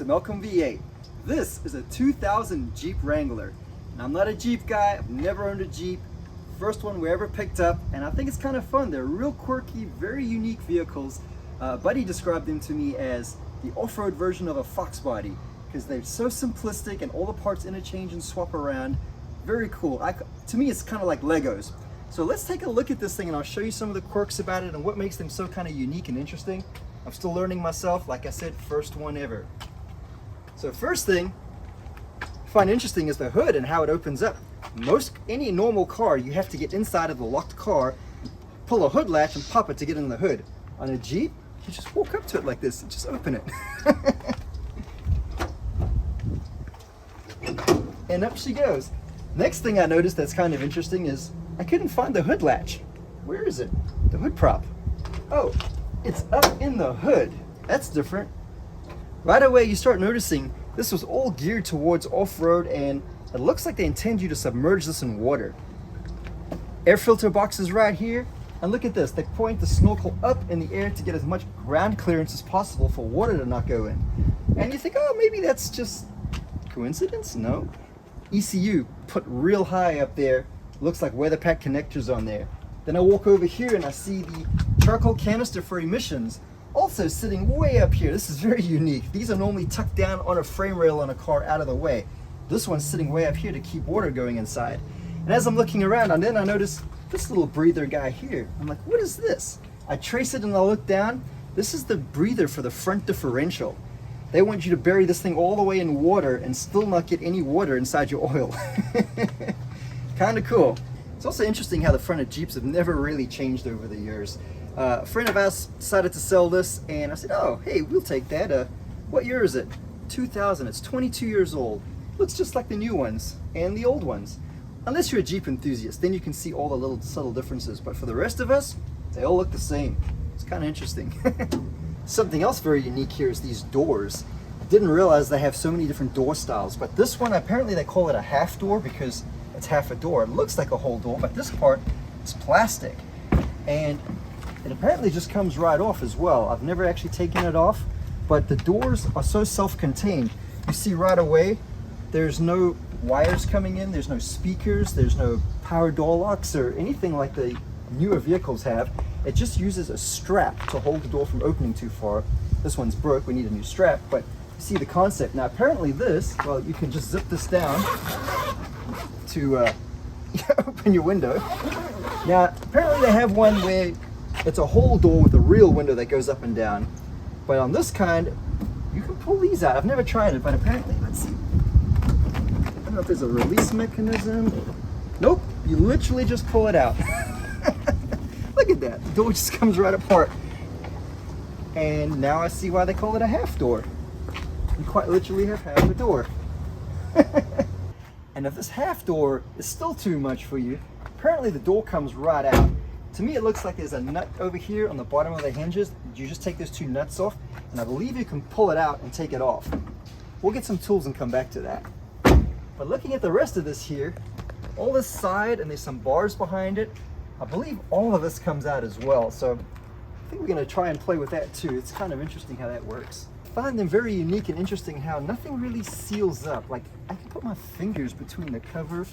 Malcolm V8. This is a 2000 Jeep Wrangler. And I'm not a Jeep guy, I've never owned a Jeep. First one we ever picked up, and I think it's kind of fun. They're real quirky, very unique vehicles. Buddy described them to me as the off-road version of a Fox body because they're so simplistic and all the parts interchange and swap around. Very cool. To me, it's kind of like Legos. So let's take a look at this thing and I'll show you some of the quirks about it and what makes them so kind of unique and interesting. I'm still learning myself, like I said, first one ever. So first thing I find interesting is the hood and how it opens up. Any normal car, you have to get inside of the locked car, pull a hood latch and pop it to get in the hood. On a Jeep, you just walk up to it like this and just open it. And up she goes. Next thing I noticed that's kind of interesting is I couldn't find the hood latch. Where is it? The hood prop. Oh, it's up in the hood. That's different. Right away you start noticing this was all geared towards off-road, and it looks like they intend you to submerge this in water. Air filter box is right here, and look at this. They point the snorkel up in the air to get as much ground clearance as possible for water to not go in. And you think, oh, maybe that's just coincidence? No. ECU put real high up there. Looks like weather pack connectors on there. Then I walk over here and I see the charcoal canister for emissions also sitting way up here. This is very unique. These are normally tucked down on a frame rail on a car out of the way. This one's sitting way up here to keep water going inside. And as I'm looking around, and then I notice this little breather guy here. I'm like, what is this? I trace it and I look down. This is the breather for the front differential. They want you to bury this thing all the way in water and still not get any water inside your oil. Kind of cool. It's also interesting how the front of Jeeps have never really changed over the years. A friend of ours decided to sell this, and I said, oh, hey, we'll take that. What year is it? 2000. It's 22 years old. Looks just like the new ones and the old ones. Unless you're a Jeep enthusiast, then you can see all the little subtle differences. But for the rest of us, they all look the same. It's kind of interesting. Something else very unique here is these doors. I didn't realize they have so many different door styles, but this one, apparently they call it a half door because it's half a door. It looks like a whole door, but this part is plastic. And it apparently just comes right off as well. I've never actually taken it off, but the doors are so self-contained. You see right away, there's no wires coming in, there's no speakers, there's no power door locks or anything like the newer vehicles have. It just uses a strap to hold the door from opening too far. This one's broke, we need a new strap, but you see the concept. Now apparently this, well, you can just zip this down to open your window. Now apparently they have one where it's a whole door with a real window that goes up and down, but on this kind you can pull these out. I've never tried it, but apparently, let's see, I don't know if there's a release mechanism. Nope, you literally just pull it out. Look at that, the door just comes right apart. And now I see why they call it a half door. You quite literally have half a door. And if this half door is still too much for you, apparently the door comes right out. To me, it looks like there's a nut over here on the bottom of the hinges. You just take those two nuts off, and I believe you can pull it out and take it off. We'll get some tools and come back to that. But looking at the rest of this here, all this side, and there's some bars behind it, I believe all of this comes out as well. So I think we're gonna try and play with that too. It's kind of interesting how that works. I find them very unique and interesting how nothing really seals up. Like, I can put my fingers between the cover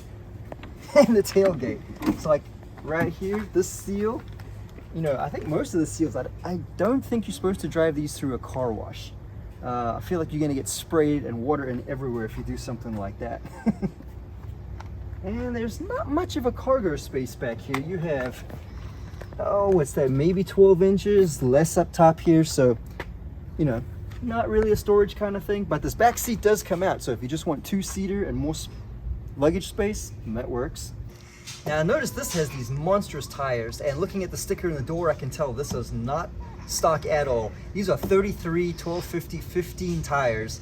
and the tailgate. It's like right here, this seal, you know, I think most of the seals, I don't think you're supposed to drive these through a car wash. I feel like you're gonna get sprayed and water in everywhere if you do something like that. And there's not much of a cargo space back here. You have, oh, what's that, maybe 12 inches, less up top here. So, you know, not really a storage kind of thing, but this back seat does come out. So if you just want two-seater and more luggage space, that works. Now I noticed this has these monstrous tires, and looking at the sticker in the door, I can tell this is not stock at all. These are 33, 1250, 15 tires.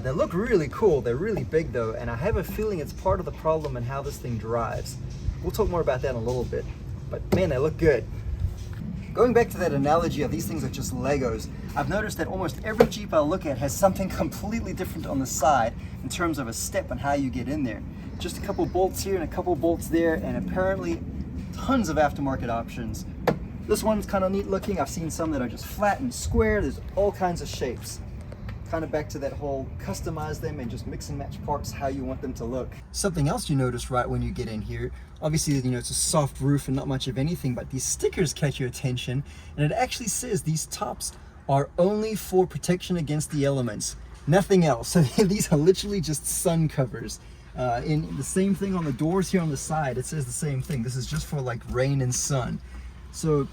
They look really cool. They're really big though, and I have a feeling it's part of the problem in how this thing drives. We'll talk more about that in a little bit, but man, they look good. Going back to that analogy of these things are just Legos, I've noticed that almost every Jeep I look at has something completely different on the side in terms of a step and how you get in there. Just a couple bolts here and a couple bolts there, and apparently tons of aftermarket options. This one's kind of neat looking. I've seen some that are just flat and square. There's all kinds of shapes. Kind of back to that whole customize them and just mix and match parts how you want them to look. Something else you notice right when you get in here, obviously, you know, it's a soft roof and not much of anything, but these stickers catch your attention, and it actually says these tops are only for protection against the elements, nothing else. So these are literally just sun covers. In the same thing on the doors here on the side, it says the same thing. This is just for like rain and sun. So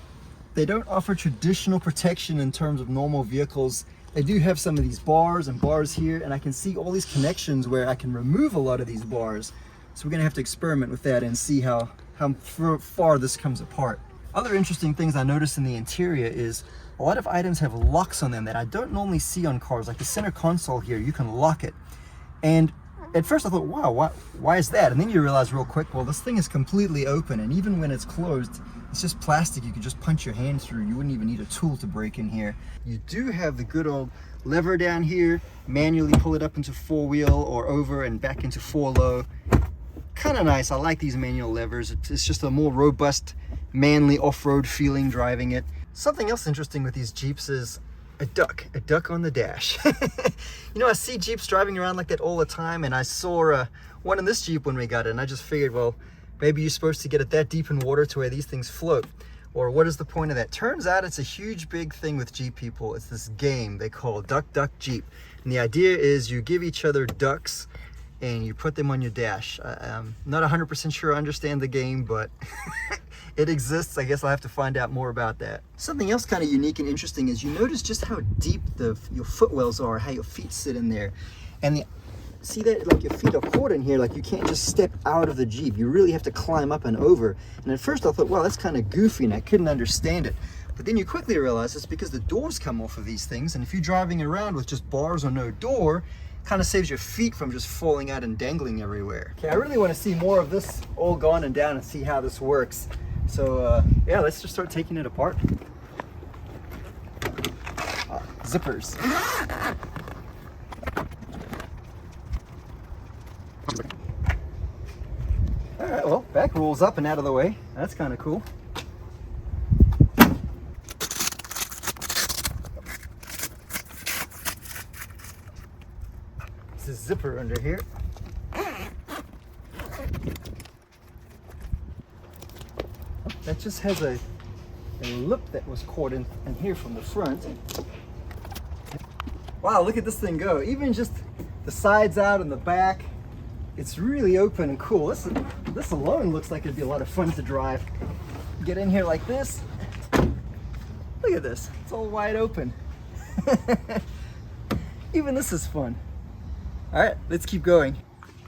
they don't offer traditional protection in terms of normal vehicles. They do have some of these bars and bars here, and I can see all these connections where I can remove a lot of these bars. So we're gonna have to experiment with that and see how far this comes apart. Other interesting things I noticed in the interior is a lot of items have locks on them that I don't normally see on cars. Like the center console here, you can lock it. And at first I thought, wow, why is that? And then you realize real quick, well, this thing is completely open, and even when it's closed, it's just plastic. You could just punch your hand through. You wouldn't even need a tool to break in here. You do have the good old lever down here. Manually pull it up into 4-wheel or over and back into 4-low. Kind of nice. I like these manual levers. It's just a more robust, manly off-road feeling driving it. Something else interesting with these Jeeps is a duck on the dash. You know, I see Jeeps driving around like that all the time, and I saw one in this Jeep when we got it, and I just figured, well, maybe you're supposed to get it that deep in water to where these things float. Or what is the point of that? Turns out it's a huge big thing with Jeep people. It's this game they call Duck Duck Jeep. And the idea is you give each other ducks and you put them on your dash. I'm not 100% sure I understand the game, but it exists. I guess I'll have to find out more about that. Something else kind of unique and interesting is you notice just how deep your footwells are, how your feet sit in there. And see that, like, your feet are caught in here, like you can't just step out of the Jeep. You really have to climb up and over. And at first I thought, wow, that's kind of goofy, and I couldn't understand it. But then you quickly realize it's because the doors come off of these things, and if you're driving around with just bars or no door, kind of saves your feet from just falling out and dangling everywhere. Okay, I really want to see more of this all gone and down and see how this works. So yeah, let's just start taking it apart. Zippers. All right, well, back rolls up and out of the way. That's kind of cool. There's a zipper under here. That just has a lip that was caught in here from the front. Wow, look at this thing go. Even just the sides out and the back. It's really open and cool. This alone looks like it'd be a lot of fun to drive. Get in here like this. Look at this. It's all wide open. Even this is fun. All right, let's keep going.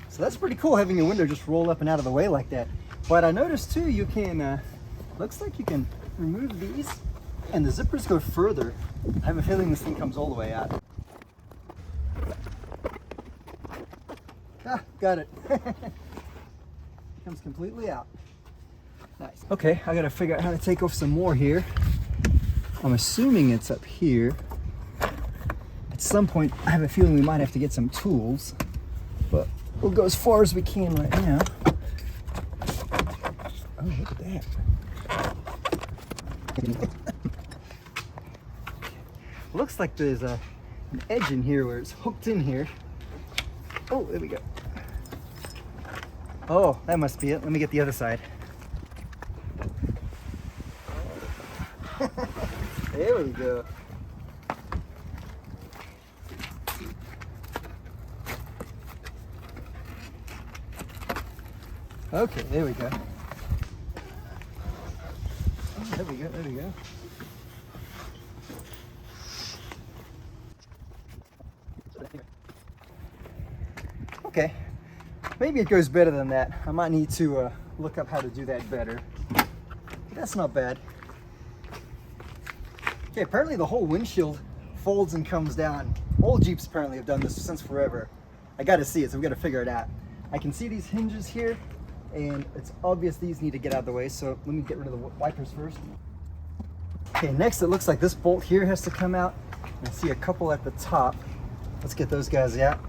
So that's pretty cool having your window just roll up and out of the way like that. But I noticed too, you can, looks like you can remove these and the zippers go further. I have a feeling this thing comes all the way out. Ah, got it. Comes completely out. Nice. Okay, I gotta figure out how to take off some more here. I'm assuming it's up here. At some point, I have a feeling we might have to get some tools, but we'll go as far as we can right now. Oh, look at that. Looks like there's an edge in here where it's hooked in here. Oh, there we go. Oh, that must be it. Let me get the other side. There we go. Okay, there we go. Oh, there we go, there we go. Okay, maybe it goes better than that. I might need to look up how to do that better. But that's not bad. Okay, apparently the whole windshield folds and comes down. All Jeeps apparently have done this since forever. I gotta see it, so we gotta figure it out. I can see these hinges here, and it's obvious these need to get out of the way, so let me get rid of the wipers first. Okay, next it looks like this bolt here has to come out. I see a couple at the top. Let's get those guys out.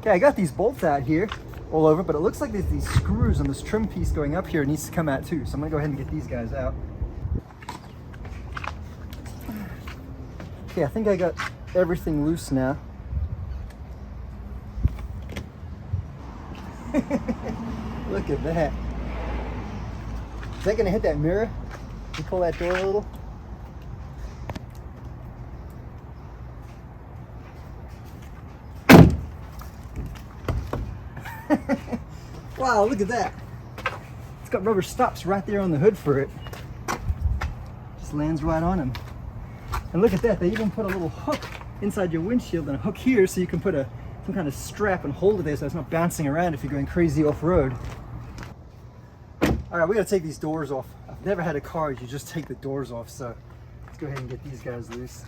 Okay, I got these bolts out here all over, but it looks like there's these screws on this trim piece going up here. It needs to come out too, so I'm gonna go ahead and get these guys out. Okay, I think I got everything loose now. Look at that. Is that gonna hit that mirror? You pull that door a little? Wow, look at that. It's got rubber stops right there on the hood for it. Just lands right on him. And look at that, they even put a little hook inside your windshield and a hook here so you can put some kind of strap and hold it there so it's not bouncing around if you're going crazy off-road. All right, we gotta take these doors off. I've never had a car you just take the doors off, so let's go ahead and get these guys loose.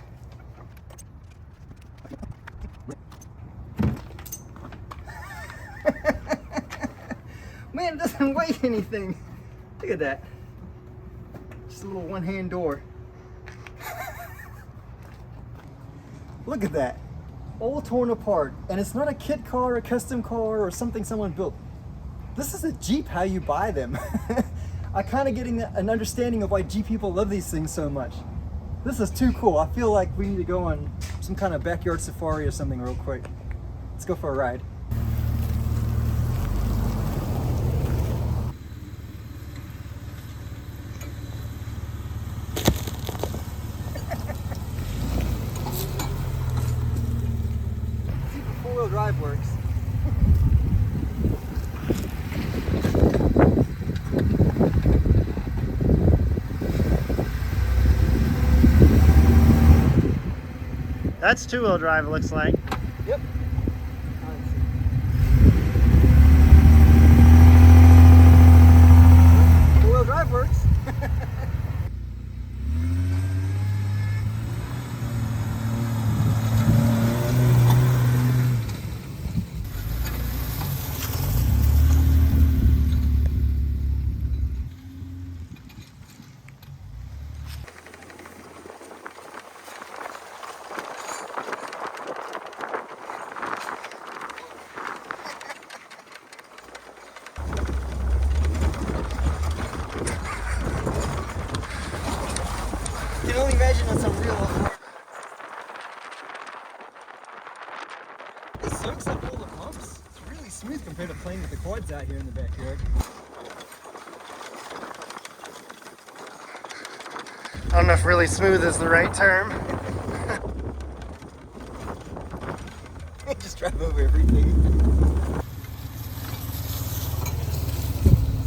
Man, it doesn't weigh anything. Look at that. Just a little one-hand door. Look at that. All torn apart. And it's not a kit car, a custom car, or something someone built. This is a Jeep, how you buy them. I'm kind of getting an understanding of why Jeep people love these things so much. This is too cool. I feel like we need to go on some kind of backyard safari or something real quick. Let's go for a ride. See if the four-wheel drive works. That's two-wheel drive, it looks like. Yep. Four-wheel drive works. I can only imagine on some real off-road. It soaks up all the bumps. It's really smooth compared to playing with the quads out here in the backyard. I don't know if really smooth is the right term. Just drive over everything.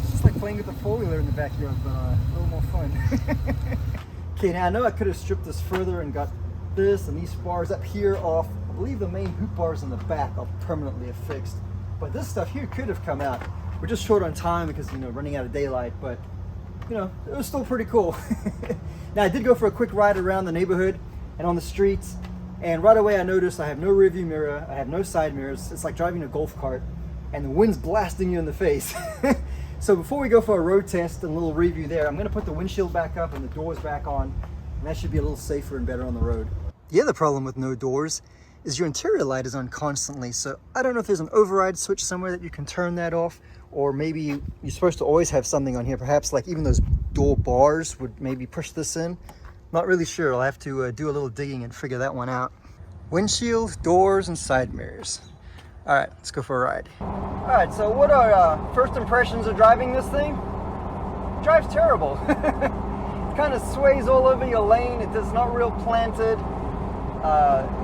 It's just like playing with a four-wheeler in the backyard, but a little more fun. Okay, now I know I could have stripped this further and got this and these bars up here off. I believe the main hoop bars in the back are permanently affixed. But this stuff here could have come out. We're just short on time because, you know, running out of daylight, but, you know, it was still pretty cool. Now, I did go for a quick ride around the neighborhood and on the streets, and right away I noticed I have no rearview mirror, I have no side mirrors. It's like driving a golf cart, and the wind's blasting you in the face. So before we go for a road test and a little review there, I'm gonna put the windshield back up and the doors back on, and that should be a little safer and better on the road. The other problem with no doors is your interior light is on constantly, so I don't know if there's an override switch somewhere that you can turn that off, or maybe you're supposed to always have something on here, perhaps like even those door bars would maybe push this in. Not really sure. I'll have to do a little digging and figure that one out. Windshield, doors, and side mirrors. All right, let's go for a ride. All right, so what are first impressions of driving this thing? It drives terrible. It kind of sways all over your lane. It is not real planted.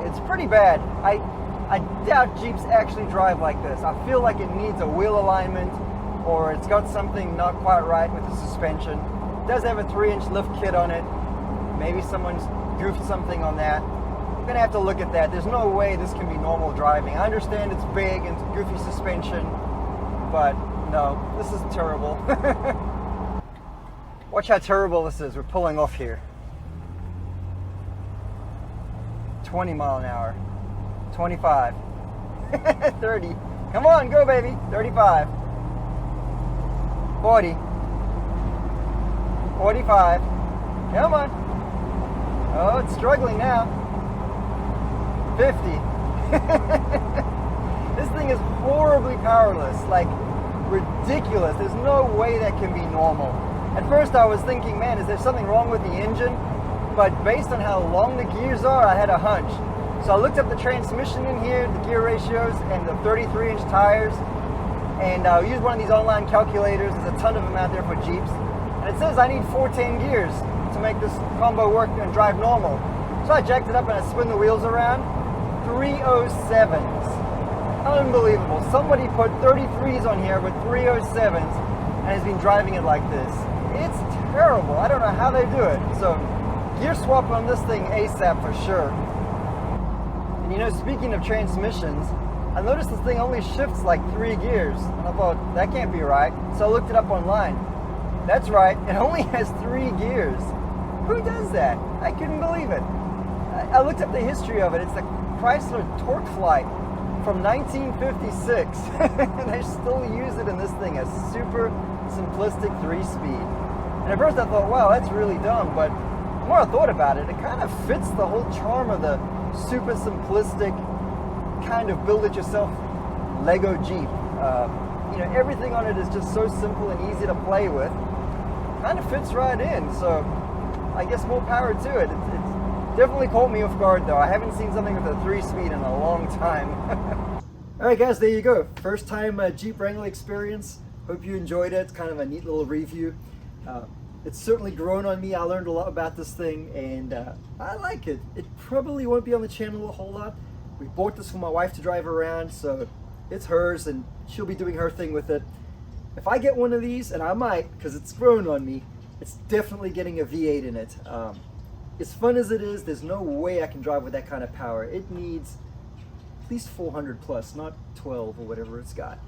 It's pretty bad. I doubt Jeeps actually drive like this. I feel like it needs a wheel alignment, or it's got something not quite right with the suspension. It does have a 3-inch lift kit on it. Maybe someone's goofed something on that. I'm gonna have to look at that. There's no way this can be normal driving. I understand it's big and it's goofy suspension, but no, this is terrible. Watch how terrible this is. We're pulling off here. 20 mile an hour. 25. 30. Come on, go baby. 35. 40. 45. Come on. Oh, it's struggling now. 50. This thing is horribly powerless, like ridiculous. There's no way that can be normal. At first I was thinking, man, is there something wrong with the engine? but based on how long the gears are, I had a hunch. So I looked up the transmission in here, the gear ratios, and the 33-inch tires, and I used one of these online calculators. There's a ton of them out there for Jeeps, and it says I need 410 gears to make this combo work and drive normal. So I jacked it up and I spin the wheels around. 307s. Unbelievable. Somebody put 33s on here with 307s and has been driving it like this. It's terrible. I don't know how they do it. So gear swap on this thing ASAP for sure. And you know, speaking of transmissions, I noticed this thing only shifts like 3 gears. And I thought, that can't be right. So I looked it up online. That's right, it only has 3 gears. Who does that? I couldn't believe it. I looked up the history of it. It's the Chrysler Torque Flight from 1956. And they still use it in this thing, a super simplistic 3-speed. And at first I thought, wow, that's really dumb. But the more I thought about it, it kind of fits the whole charm of the super simplistic kind of build-it-yourself Lego Jeep. You know, everything on it is just so simple and easy to play with. Kind of fits right in, so I guess more power to it. It's definitely caught me off guard though. I haven't seen something with a 3-speed in a long time. Alright guys, there you go. First time Jeep Wrangler experience. Hope you enjoyed it. It's kind of a neat little review. It's certainly grown on me. I learned a lot about this thing and I like it. It probably won't be on the channel a whole lot. We bought this for my wife to drive around, so it's hers and she'll be doing her thing with it. If I get one of these, and I might because it's grown on me, it's definitely getting a V8 in it. As fun as it is, there's no way I can drive with that kind of power. It needs at least 400 plus, not 12 or whatever it's got.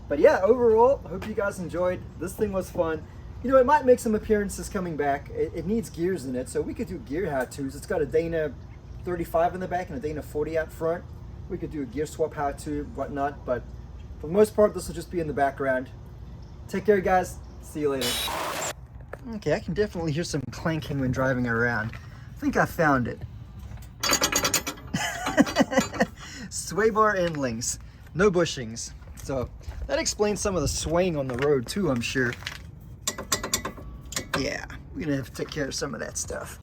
But yeah, overall, I hope you guys enjoyed. This thing was fun. You know, it might make some appearances coming back. It needs gears in it, so we could do gear how-tos. It's got a Dana 35 in the back and a Dana 40 out front. We could do a gear swap how-to, whatnot, but for the most part, this will just be in the background. Take care, guys. See you later. Okay, I can definitely hear some clanking when driving around. I think I found it. Sway bar end links, no bushings. So that explains some of the swaying on the road too, I'm sure. Yeah, we're gonna have to take care of some of that stuff.